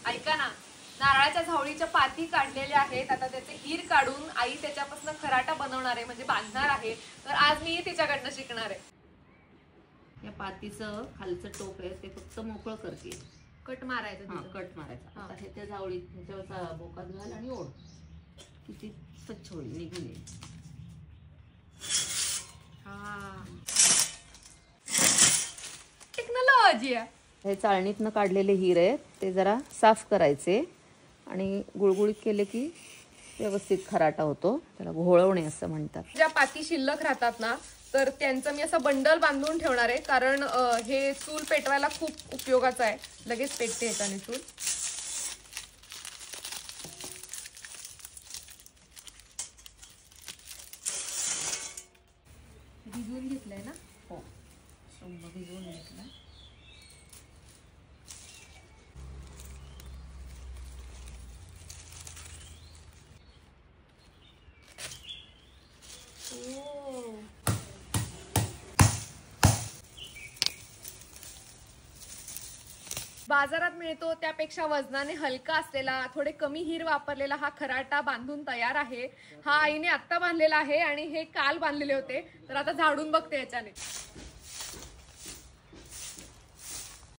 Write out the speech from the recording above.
ऐका ना, नारळाच्या झावळीच्या पाती काढलेल्या आहेत. आता त्याचे हीर काढून आई त्याच्यापासून खराटा बनवणार आहे, म्हणजे बांधणार आहे. तर आज मी तिच्याकडनं शिकणार आहे. या पातीचं खालचं टोक आहे ते फक्त मोकळं करते, कट मारायचं. हां कट मारायचा. आता हे त्या झावळीत ह्याच्यावरचा बोकात घाल आणि ओढ, किती स्वच्छ होईल, निघून येईल. टेक्नॉलॉजी आहे. हे चाळणीतनं काढलेले हीर आहेत ते जरा साफ करायचे आणि गुळगुळीत केले की व्यवस्थित खराटा होतो. त्याला घोळवणे असं म्हणतात. ज्या पाती शिल्लक राहतात ना, तर त्यांचं मी असं बंडल बांधून ठेवणार आहे, कारण हे चूल पेटवायला खूप उपयोगाचं आहे. लगेच पेटते ह्याच्याने चूल. भिजवून घेतलंय ना? हो, भिजवून घेतला. बाजारात मिळतो त्यापेक्षा वजनाने हलका असलेला, थोडे कमी हीर वापरलेला हा खराटा बांधून तयार आहे. हा आईने आत्ता बांधलेला आहे आणि हे काल बांधलेले होते. तर आता झाडून बघते याच्याने.